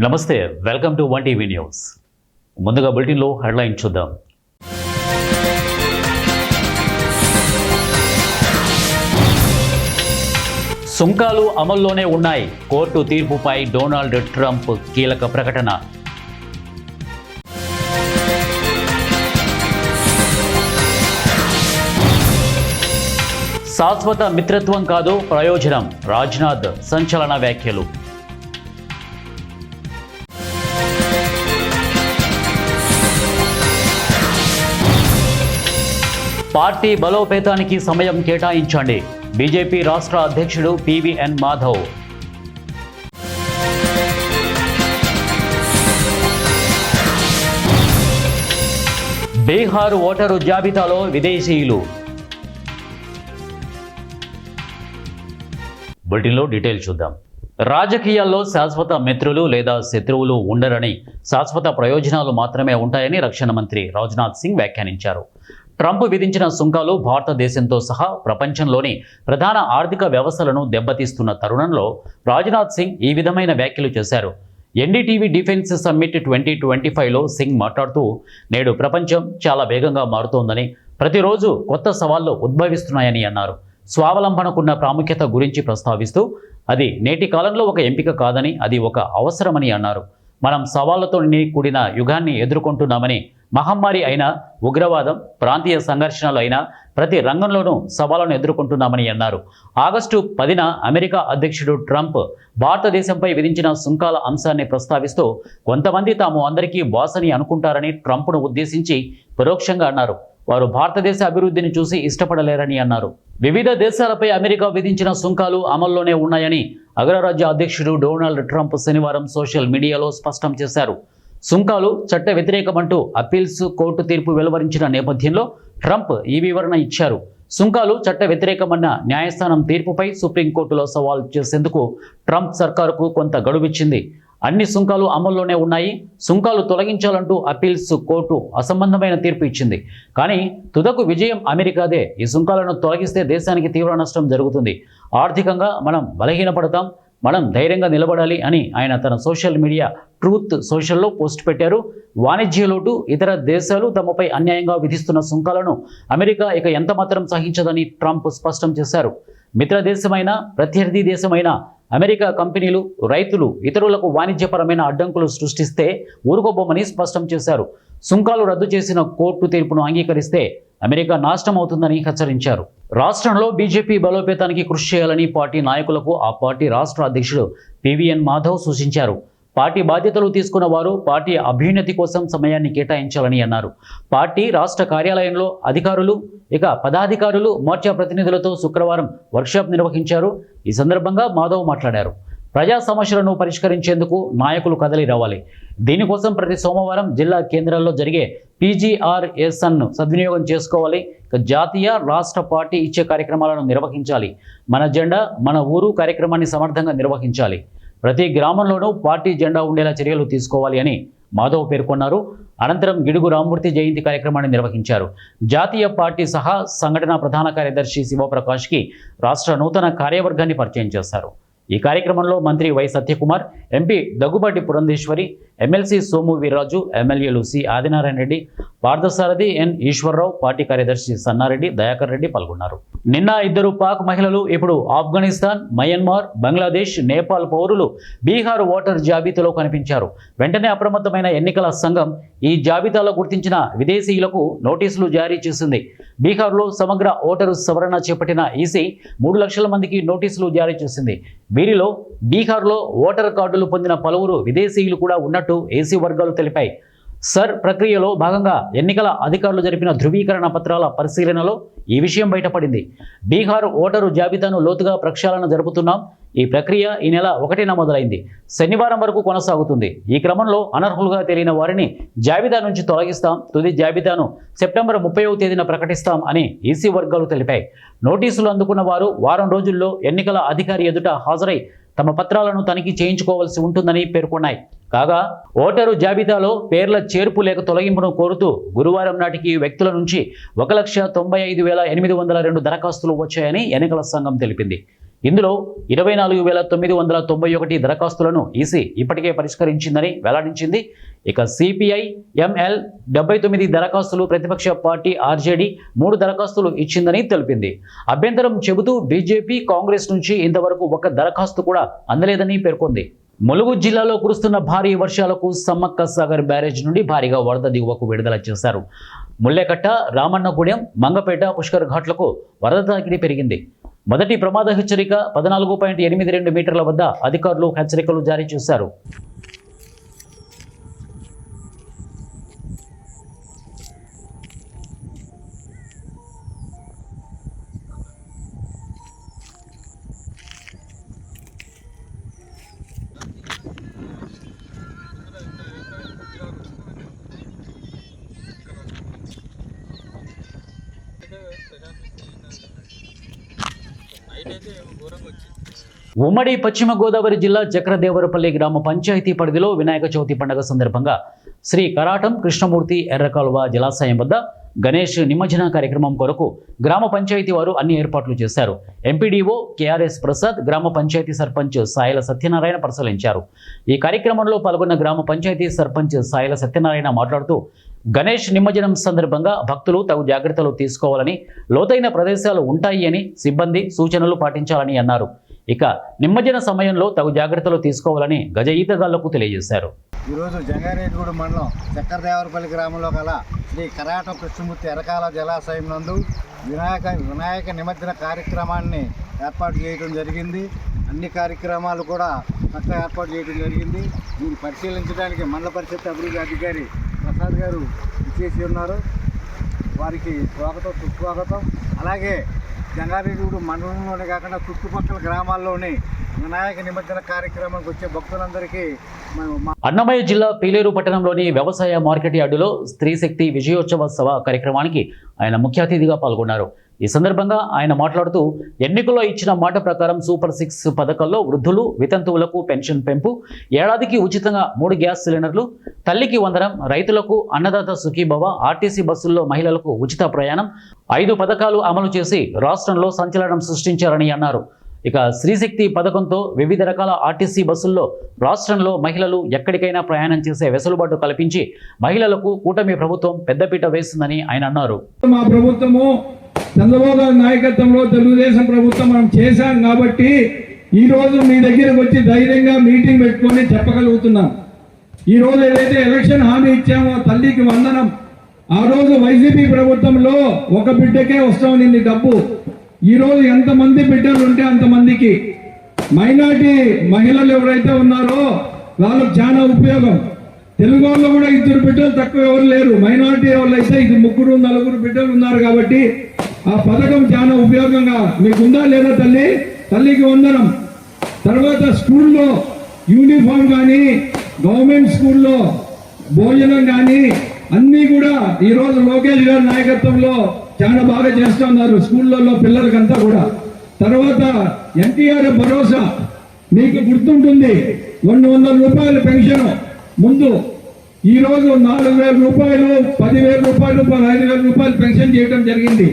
నమస్తే, welcome to one TV news. ముందుగా బులెటిన్లో హెడ్లైన్ చూద్దాం. సుంకాలు అమల్లోనే ఉన్నాయి. కోర్టు తీర్పుపై డొనాల్డ్ ట్రంప్ కీలక ప్రకటన. శాశ్వత మిత్రత్వం కాదు ప్రయోజనం, రాజ్నాథ్ సంచలన వ్యాఖ్యలు. పార్టీ బలోపేతానికి సమయం కేటాయించండి. బీజేపీ రాష్ట్ర అధ్యక్షుడు పివిఎన్ మాధవ్. బీహార్ ఓటరు జాబితాలో విదేశీయులు. బులెటిన్లో డీటెయిల్ చూద్దాం. రాజకీయాల్లో శాశ్వత మిత్రులు లేదా శత్రువులు ఉండరని, శాశ్వత ప్రయోజనాలు మాత్రమే ఉంటాయని రక్షణ మంత్రి రాజ్నాథ్ సింగ్ వ్యాఖ్యానించారు. ట్రంప్ విధించిన సుంకాలు భారతదేశంతో సహా ప్రపంచంలోని ప్రధాన ఆర్థిక వ్యవస్థలను దెబ్బతీస్తున్న తరుణంలో రాజ్నాథ్ సింగ్ ఈ విధమైన వ్యాఖ్యలు చేశారు. ఎన్డీటీవీ డిఫెన్స్ సమ్మిట్ 2025లో సింగ్ మాట్లాడుతూ, నేడు ప్రపంచం చాలా వేగంగా మారుతోందని, ప్రతిరోజు కొత్త సవాళ్లు ఉద్భవిస్తున్నాయని అన్నారు. స్వావలంబనకున్న ప్రాముఖ్యత గురించి ప్రస్తావిస్తూ, అది నేటి కాలంలో ఒక ఎంపిక కాదని, అది ఒక అవసరమని అన్నారు. మనం సవాళ్లతో కూడిన యుగాన్ని ఎదుర్కొంటున్నామని, మహమ్మారి అయినా, ఉగ్రవాదం, ప్రాంతీయ సంఘర్షణలు అయినా ప్రతి రంగంలోనూ సవాళ్లను ఎదుర్కొంటున్నామని అన్నారు. ఆగస్టు 10న అమెరికా అధ్యక్షుడు ట్రంప్ భారతదేశంపై విధించిన సుంకాల అంశాన్ని ప్రస్తావిస్తూ, కొంతమంది తాము అందరికీ బాసని అనుకుంటారని ట్రంప్ను ఉద్దేశించి పరోక్షంగా అన్నారు. వారు భారతదేశ అభివృద్ధిని చూసి ఇష్టపడలేరని అన్నారు. వివిధ దేశాలపై అమెరికా విధించిన సుంకాలు అమల్లోనే ఉన్నాయని అగ్రరాజ్య అధ్యక్షుడు డొనాల్డ్ ట్రంప్ శనివారం సోషల్ మీడియాలో స్పష్టం చేశారు. సుంకాలు చట్ట వ్యతిరేకమంటూ అప్పీల్స్ కోర్టు తీర్పు వెలువరించిన నేపథ్యంలో ట్రంప్ ఈ వివరణ ఇచ్చారు. సుంకాలు చట్ట వ్యతిరేకమన్న న్యాయస్థానం తీర్పుపై సుప్రీంకోర్టులో సవాల్ చేసేందుకు ట్రంప్ సర్కారుకు కొంత గడువిచ్చింది. అన్ని సుంకాలు అమల్లోనే ఉన్నాయి. సుంకాలు తొలగించాలంటూ అప్పీల్స్ కోర్టు అసంబద్ధమైన తీర్పు ఇచ్చింది. కానీ తుదకు విజయం అమెరికాదే. ఈ సుంకాలను తొలగిస్తే దేశానికి తీవ్ర నష్టం జరుగుతుంది. ఆర్థికంగా మనం బలహీనపడతాం. మనం ధైర్యంగా నిలబడాలి అని ఆయన తన సోషల్ మీడియా ట్రూత్ సోషల్లో పోస్ట్ పెట్టారు. వాణిజ్య లోటు, ఇతర దేశాలు తమపై అన్యాయంగా విధిస్తున్న సుంకాలను అమెరికా ఇక ఎంతమాత్రం సహించదని ట్రంప్ స్పష్టం చేశారు. మిత్ర దేశమైన, ప్రత్యర్థి దేశమైన అమెరికా కంపెనీలు, రైతులు ఇతరులకు వాణిజ్యపరమైన అడ్డంకులు సృష్టిస్తే ఊరుకోబోమని స్పష్టం చేశారు. సుంకాలు రద్దు చేసిన కోర్టు తీర్పును అంగీకరిస్తే అమెరికా నాశనం అవుతుందని హెచ్చరించారు. రాష్ట్రంలో బీజేపీ బలోపేతానికి కృషి చేయాలని పార్టీ నాయకులకు ఆ పార్టీ రాష్ట్ర అధ్యక్షుడు పివిఎన్ మాధవ్ సూచించారు. పార్టీ బాధ్యతలు తీసుకున్న వారు పార్టీ అభ్యున్నతి కోసం సమయాన్ని కేటాయించాలని అన్నారు. పార్టీ రాష్ట్ర కార్యాలయంలో అధికారులు, పదాధికారులు, మోర్చా ప్రతినిధులతో శుక్రవారం వర్క్షాప్ నిర్వహించారు. ఈ సందర్భంగా మాధవ్ మాట్లాడారు. ప్రజా సమస్యలను పరిష్కరించేందుకు నాయకులు కదలి రావాలి. దీనికోసం ప్రతి సోమవారం జిల్లా కేంద్రాల్లో జరిగే PGRSను సద్వినియోగం చేసుకోవాలి. జాతీయ, రాష్ట్ర పార్టీ ఇచ్చే కార్యక్రమాలను నిర్వహించాలి. మన జెండా మన ఊరు కార్యక్రమాన్ని సమర్థంగా నిర్వహించాలి. ప్రతి గ్రామంలోనూ పార్టీ జెండా ఉండేలా చర్యలు తీసుకోవాలి అని మాధవ్ పేర్కొన్నారు. అనంతరం గిడుగు రామ్మూర్తి జయంతి కార్యక్రమాన్ని నిర్వహించారు. జాతీయ పార్టీ సహా సంఘటన ప్రధాన కార్యదర్శి శివప్రకాష్కి రాష్ట్ర నూతన కార్యవర్గాన్ని పరిచయం చేశారు. ఈ కార్యక్రమంలో మంత్రి Y Satyakumar, MP Daggubati Purandeswari, MLC Somu Veerraju, ఎమ్మెల్యేలు C Adinarayana Reddy, Parthasarathy, N Eswararao, party కార్యదర్శి సన్నారెడ్డి, దయాకర్ రెడ్డి పాల్గొన్నారు. నిన్న 2 పాక్ మహిళలు, ఇప్పుడు ఆఫ్ఘనిస్తాన్, మయన్మార్, బంగ్లాదేశ్, నేపాల్ పౌరులు బీహార్ ఓటర్ జాబితాలో కనిపించారు. వెంటనే అప్రమత్తమైన ఎన్నికల సంఘం ఈ జాబితాలో గుర్తించిన విదేశీయులకు నోటీసులు జారీ చేసింది. బీహార్లో సమగ్ర ఓటరు సవరణ చేపట్టిన ఈసీ 3 లక్షల మందికి నోటీసులు జారీ చేసింది. వీరిలో బీహార్లో ఓటర్ కార్డులు పొందిన పలువురు విదేశీయులు కూడా ఉన్నట్టు ఏసీ వర్గాలు తెలిపాయి. సర్ ప్రక్రియలో భాగంగా ఎన్నికల అధికారులు జరిపిన ధృవీకరణ పత్రాల పరిశీలనలో ఈ విషయం బయటపడింది. బీహార్ ఓటరు జాబితాను లోతుగా ప్రక్షాళన జరుపుతున్నాం. ఈ ప్రక్రియ ఈ నెల 1న మొదలైంది. శనివారం వరకు కొనసాగుతుంది. ఈ క్రమంలో అనర్హులుగా తేలిన వారిని జాబితా నుంచి తొలగిస్తాం. తుది జాబితాను సెప్టెంబర్ 30వ తేదీన ప్రకటిస్తాం అని ఈసీ వర్గాలు తెలిపాయి. నోటీసులు అందుకున్న వారు వారం రోజుల్లో ఎన్నికల అధికారి ఎదుట హాజరై తమ పత్రాలను తనిఖీ చేయించుకోవాల్సి ఉంటుందని పేర్కొన్నాయి. కాగా ఓటరు జాబితాలో పేర్ల చేర్పు లేక తొలగింపును కోరుతూ గురువారం నాటికి వ్యక్తుల నుంచి 1,95,802 దరఖాస్తులు వచ్చాయని ఎన్నికల సంఘం తెలిపింది. ఇందులో 24,991 దరఖాస్తులను ఈసీ ఇప్పటికే పరిష్కరించిందని వెల్లడించింది. ఇక సిపిఐ ఎంఎల్ 79 దరఖాస్తులు, ప్రతిపక్ష పార్టీ ఆర్జేడీ 3 దరఖాస్తులు ఇచ్చిందని తెలిపింది. అభ్యంతరం చెబుతూ బీజేపీ, కాంగ్రెస్ నుంచి ఇంతవరకు ఒక్క దరఖాస్తు కూడా అందలేదని పేర్కొంది. ములుగు జిల్లాలో కురుస్తున్న భారీ వర్షాలకు సమ్మక్క సాగర్ బ్యారేజ్ నుండి భారీగా వరద దిగువకు విడుదల చేశారు. ముల్లెకట్ట, రామన్నగూడెం, మంగపేట, పుష్కర్ ఘాట్లకు వరద తాకిడి పెరిగింది. మొదటి ప్రమాద హెచ్చరిక 14.82 మీటర్ల వద్ద అధికారులు హెచ్చరికలు జారీ చేశారు. ఉమ్మడి పశ్చిమ గోదావరి జిల్లా చక్రదేవరపల్లి గ్రామ పంచాయతీ పరిధిలో వినాయక చవితి పండుగ సందర్భంగా శ్రీ కరాటం కృష్ణమూర్తి ఎర్రకాలువ జలాశయం వద్ద గణేష్ నిమజ్జన కార్యక్రమం కొరకు గ్రామ పంచాయతీ వారు అన్ని ఏర్పాట్లు చేశారు. ఎంపీడీఓ కేఆర్ఎస్ ప్రసాద్, గ్రామ పంచాయతీ సర్పంచ్ సాయల సత్యనారాయణ పరిశీలించారు. ఈ కార్యక్రమంలో పాల్గొన్న గ్రామ పంచాయతీ సర్పంచ్ సాయల సత్యనారాయణ మాట్లాడుతూ గణేష్ నిమజ్జనం సందర్భంగా భక్తులు తగు జాగ్రత్తలు తీసుకోవాలని, లోతైన ప్రదేశాలు ఉంటాయి అని సిబ్బంది సూచనలు పాటించాలని అన్నారు. ఇక నిమజ్జన సమయంలో తగు జాగ్రత్తలు తీసుకోవాలని గజ ఈతగాళ్లకు తెలియజేశారు. ఈరోజు జంగారెడ్డిగూడ మండలం చక్రదేవరపల్లి గ్రామంలో గల శ్రీ కరాటం కృష్ణమూర్తి ఎర్రకాల జలాశయం నందు వినాయక నిమజ్జన కార్యక్రమాన్ని ఏర్పాటు చేయడం జరిగింది. అన్ని కార్యక్రమాలు కూడా చక్కగా ఏర్పాటు చేయడం జరిగింది. దీన్ని పరిశీలించడానికి మండల పరిషత్ అభివృద్ధి అధికారి ప్రసాద్ గారు ఇచ్చేసి ఉన్నారు. వారికి స్వాగతం, సుస్వాగతం. అలాగే జంగారెడ్డిగూడ మండలంలోనే కాకుండా చుట్టుపక్కల గ్రామాల్లోని వినాయక నిమజ్జన కార్యక్రమానికి వచ్చే భక్తులందరికీ అన్నమయ్య జిల్లా పీలేరు పట్టణంలోని వ్యవసాయ మార్కెట్ యార్డులో స్త్రీశక్తి విజయోత్సవ సభ కార్యక్రమానికి ఆయన ముఖ్య అతిథిగా పాల్గొన్నారు. ఈ సందర్భంగా ఆయన మాట్లాడుతూ ఎన్నికల్లో ఇచ్చిన మాట ప్రకారం సూపర్ 6 పథకాల్లో వృద్ధులు, వితంతువులకు పెన్షన్ పెంపు, ఏడాదికి ఉచితంగా 3 గ్యాస్ సిలిండర్లు, తల్లికి వందనం, రైతులకు అన్నదాత సుఖీభవ, ఆర్టీసీ బస్సుల్లో మహిళలకు ఉచిత ప్రయాణం, 5 పథకాలు అమలు చేసి రాష్ట్రంలో సంచలనం సృష్టించారని అన్నారు. ఇక స్త్రీశక్తి పథకంతో వివిధ రకాల ఆర్టీసీ బస్సుల్లో రాష్ట్రంలో మహిళలు ఎక్కడికైనా ప్రయాణం చేసే వెసులుబాటు కల్పించి మహిళలకు కూటమి ప్రభుత్వం పెద్దపీట వేస్తుందని ఆయన అన్నారు. మా ప్రభుత్వము చంద్రబాబు గారి నాయకత్వంలో తెలుగుదేశం ప్రభుత్వం మనం చేశాం కాబట్టి ఈ రోజు మీ దగ్గరకు వచ్చి ధైర్యంగా మీటింగ్ పెట్టుకొని చెప్పగలుగుతున్నాం. ఈ రోజు ఏదైతే ఎలక్షన్ హామీ ఇచ్చామో తల్లికి వందనం, ఆ రోజు వైసీపీ ప్రభుత్వంలో ఒక బిడ్డకే వస్తామని డబ్బు. ఈ రోజు ఎంతమంది బిడ్డలు ఉంటే అంతమందికి మైనార్టీ మహిళలు ఎవరైతే ఉన్నారో వాళ్ళకు చాలా ఉపయోగం. తెలుగు వాళ్ళు కూడా 2 బిడ్డలు తక్కువ ఎవరు లేరు. మైనార్టీ వాళ్ళు అయితే 3, 4 బిడ్డలు ఉన్నారు కాబట్టి ఆ పథకం చాలా ఉపయోగంగా మీకు ఉందా లేదా తల్లి? తల్లికి వందనం. తర్వాత స్కూల్లో యూనిఫామ్ కానీ, గవర్నమెంట్ స్కూల్లో భోజనం కానీ అన్నీ కూడా ఈరోజు లోకేష్ గారి నాయకత్వంలో చాలా బాగా చేస్తున్నారు స్కూళ్ళల్లో పిల్లలకంతా కూడా. తర్వాత ఎన్టీఆర్ భరోసా మీకు గుర్తుంటుంది, 200 రూపాయల పెన్షన్ ముందు. ఈ రోజు 4,000 రూపాయలు, 10,000 రూపాయలు, 15,000 రూపాయలు పెన్షన్ చేయడం జరిగింది.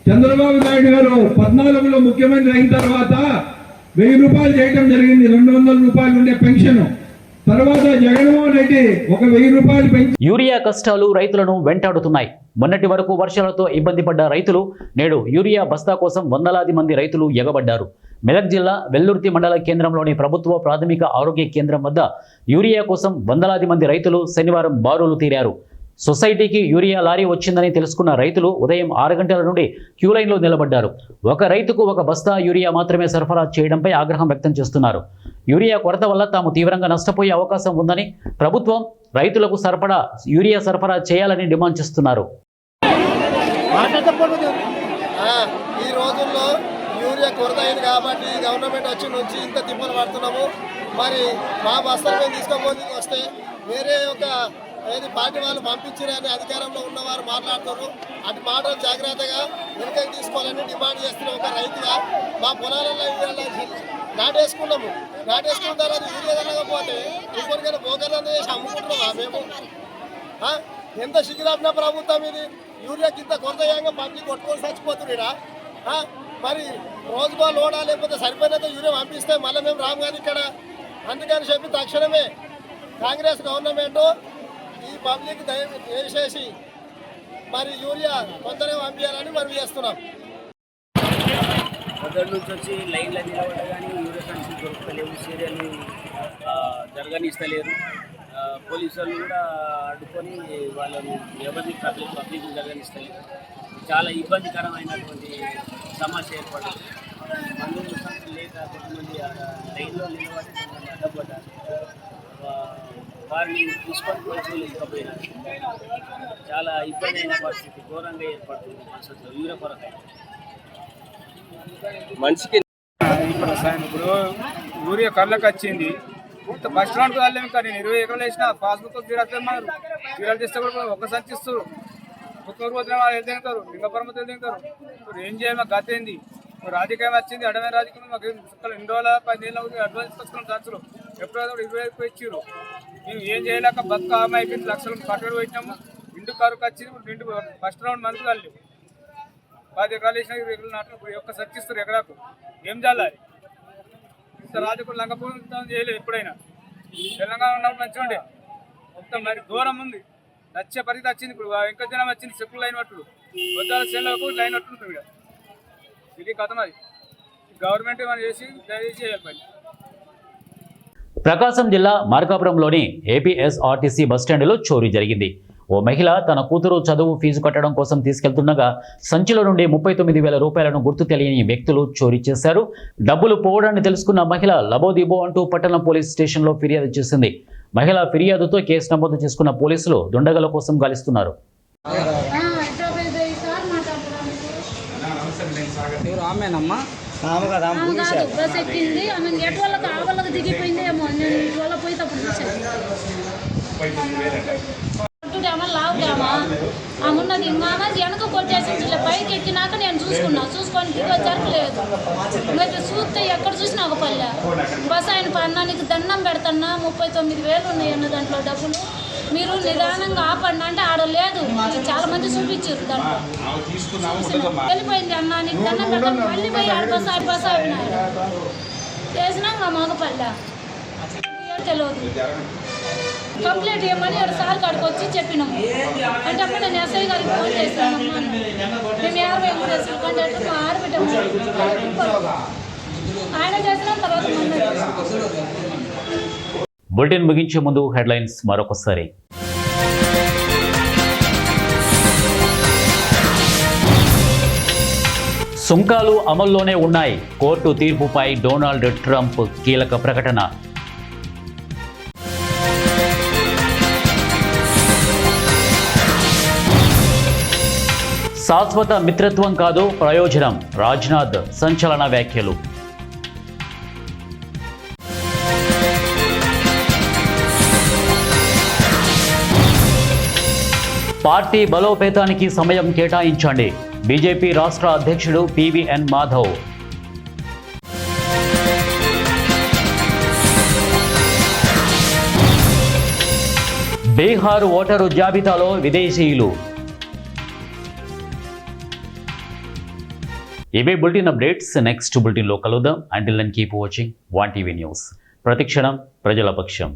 చంద్రబాబు నాయుడు గారు 14లో ముఖ్యమంత్రి అయిన తర్వాత 1000 రూపాయలు చేయడం జరిగింది, 200 రూపాయలు ఉండే పెన్షన్. తర్వాత జగన్మోహన్ రెడ్డి 1,000 రూపాయలు పెంచి. యూరియా కష్టాలు రైతులను వెంటాడుతున్నాయి. మొన్నటి వరకు వర్షాలతో ఇబ్బంది పడ్డ రైతులు నేడు యూరియా బస్తా కోసం వందలాది మంది రైతులు ఎగబడ్డారు. మెదక్ జిల్లా వెల్లుర్తి మండల కేంద్రంలోని ప్రభుత్వ ప్రాథమిక ఆరోగ్య కేంద్రం వద్ద యూరియా కోసం వందలాది మంది రైతులు శనివారం బారులు తీరారు. సొసైటీకి యూరియా లారీ వచ్చిందని తెలుసుకున్న రైతులు ఉదయం 6 గంటల నుండి క్యూ లైన్లో నిలబడ్డారు. ఒక రైతుకు 1 బస్తా యూరియా మాత్రమే సరఫరా చేయడంపై ఆగ్రహం వ్యక్తం చేస్తున్నారు. యూరియా కొరత వల్ల తాము తీవ్రంగా నష్టపోయే అవకాశం ఉందని, ప్రభుత్వం రైతులకు యూరియా సరఫరా చేయాలని డిమాండ్ చేస్తున్నారు. ఈ రోజుల్లో యూరియా కొరత అయింది కాబట్టి గవర్నమెంట్ నుంచి ఇంత తిప్పలు పడుతున్నాము. మరి మా బస్తాలు మేము తీసుకోబోతే వస్తే వేరే ఒక పార్టీ వాళ్ళు పంపించారని అధికారంలో ఉన్నవారు మాట్లాడుతున్నారు. అటు మాటలు జాగ్రత్తగా వెనుకకి తీసుకోవాలని డిమాండ్ చేస్తున్న ఒక రైతుగా మా పొలాలలో నాటేసుకున్నాము. నాటేసుకున్న తర్వాత యూరియా కలగకపోతే ఇంకొకరికైనా బోకర్లను చేసి అమ్ముకుంటున్నామా మేము? ఎంత సిగ్గులాపిన ప్రభుత్వం ఇది. యూరియా కింద కొరత పంపి కొట్టుకొని చచ్చిపోతున్నాడా? మరి రోజుకో లోడా లేకపోతే సరిపోయినంత యూరియా పంపిస్తే మళ్ళీ మేము రాము కానీ ఇక్కడ. అందుకని చెప్పి తక్షణమే కాంగ్రెస్ గవర్నమెంట్ ఈ పబ్లిక్ దయచేసి మరి యూరియా తొందరగా పంపించాలని మనం చేస్తున్నాం. పొద్దున్న నుంచి వచ్చి లైన్లో నిలబడ్డా కానీ యూరియా సంచులు దొరుకుతలేవు, సీరియల్ జరగనిస్తలేరు. పోలీసు వాళ్ళు కూడా అడ్డుకొని వాళ్ళని ఎవరిని పబ్లిక్ జరగనిస్తలేరు. చాలా ఇబ్బందికరమైనటువంటి సమస్య ఏర్పడింది. మందులు సంచులు లేక కొంతమంది లైన్లో నిలబడి కొంతమంది అడ్డపడ్డారు. వారిని తీసుకొని పోలేకపోయినారు. చాలా ఇబ్బంది అయిన పరిస్థితి ఘోరంగా ఏర్పడుతుంది అసలు యూరియా కొరత. మనిషికి ఇప్పుడు యూరియా కళ్ళకి వచ్చింది. బస్ స్టాండ్కి వెళ్ళాము ఇంకా నేను 20 ఎకరాలు వేసిన పాస్బుక్ తీరారు తీస్తే కూడా ఒక్క సంచిస్తారు. ఒక్కొక్కరు పోతే వాళ్ళు వెళ్తారు, లింగపురం పోతే వెళ్తారు. ఇప్పుడు ఏం చేయాలి? మాకు గత ఏంది? రాజకీయం వచ్చింది, అడమైన రాజకీయం. మాకు 2 రోజుల 10 ఏళ్ళు అవుతుంది అడ్వాన్స్ తీసుకున్నాం సంచులు. ఎప్పుడో 20 ఇచ్చారు. మేము ఏం చేయలేక బతుక ఆమె అయిపోయింది. లక్షలు కట్టడి పెట్టినాము. ఇంటి కరుకు వచ్చింది. ఇప్పుడు ఇంటి ఫస్ట్ రౌండ్ మందుకు వెళ్ళి 10 ఎకరాలు వేసినా 20 ఎకరాలు నాటు ఒక్క సర్చిస్తారు ఎకరాకు. ఏం చేయాలి? ఇంత రాజకీయ లంగపోతం చేయలేదు ఎప్పుడైనా. తెలంగాణ ఉన్నప్పుడు మంచిగా ఉండే, మొత్తం మరి దూరం ఉంది. నచ్చే పరిస్థితి వచ్చింది. ఇప్పుడు ఇంకా జనం వచ్చింది, చెప్పులు లైన్ పట్టుడు వద్దాల చేనులకు లైన్ పట్టుకుంటుంది. ఇక్కడ ఇది కథం. అది గవర్నమెంట్ ఏమైనా చేసి దయచేసి చేయాలి పని. ప్రకాశం జిల్లా మార్కాపురంలోని ఏపీఎస్ఆర్టీసీ బస్టాండ్లో చోరీ జరిగింది. ఓ మహిళ తన కూతురు చదువు ఫీజు కట్టడం కోసం తీసుకెళ్తుండగా సంచిలో నుండి 39,000 రూపాయలను గుర్తు తెలియని వ్యక్తులు చోరీ చేశారు. డబ్బులు పోవడాన్ని తెలుసుకున్న మహిళ లబోదిబో అంటూ పట్టణ పోలీస్ స్టేషన్లో ఫిర్యాదు చేసింది. మహిళ ఫిర్యాదుతో కేసు నమోదు చేసుకున్న పోలీసులు దుండగుల కోసం గాలిస్తున్నారు. బస్ ఎక్కింది ఆమె గేట్ వాళ్ళకి ఆ వాళ్ళకి దిగిపోయింది ఏమో. నేను ఇటు వల్ల పోయి తప్పుడు లావుగామా ఆమెన్నది ఇంకా వెనక కొట్టేసి పైకి ఎక్కినాక నేను చూసుకొని దిగి జరగలేదు. ఇంకా చూస్తే ఎక్కడ చూసినా ఒక పల్లె. బస్ ఆయన అన్న నీకు దండం పెడతాన్నా 39,000 ఉన్నాయి అన్న దాంట్లో డబ్బులు, మీరు నిదానంగా ఆపండి అంటే ఆడ లేదు. చాలా మంది చూపించారు దాంట్లో. వెళ్ళిపోయింది అన్న నీకు దండం పెడతాను. మళ్ళీ పోయి బస్ ఆపినాడు. చేసినాక మగపల్లె తెలియదు. కంప్లైంట్ చేయమని 2 సార్లు కాడికి వచ్చి చెప్పినాము. అంటే అప్పుడు నేను ఎస్ఐ గారికి ఫోన్ చేశాను. మేము 50 ఎంపీఎస్లు కంటే మా ఆడబిడ్డ ఆయన చేసిన తర్వాత బులెటిన్ ముగించే ముందు హెడ్లైన్స్ మరొకసారి. సుంకాలు అమల్లోనే ఉన్నాయి. కోర్టు తీర్పుపై డొనాల్డ్ ట్రంప్ కీలక ప్రకటన. శాశ్వత మిత్రత్వం కాదు ప్రయోజనం, రాజ్నాథ్ సంచలన వ్యాఖ్యలు. పార్టీ బలోపేతానికి సమయం కేటాయించండి, బీజేపీ రాష్ట్ర అధ్యక్షుడు పివిఎన్ మాధవ్. బీహార్ ఓటరు జాబితాలో విదేశీయులు. ఇవే బులెటిన్ అప్డేట్స్. నెక్స్ట్ బులెటిన్లో కలుద్దాం. Until then keep watching 1 TV news. ప్రతిక్షణం ప్రజల పక్షం.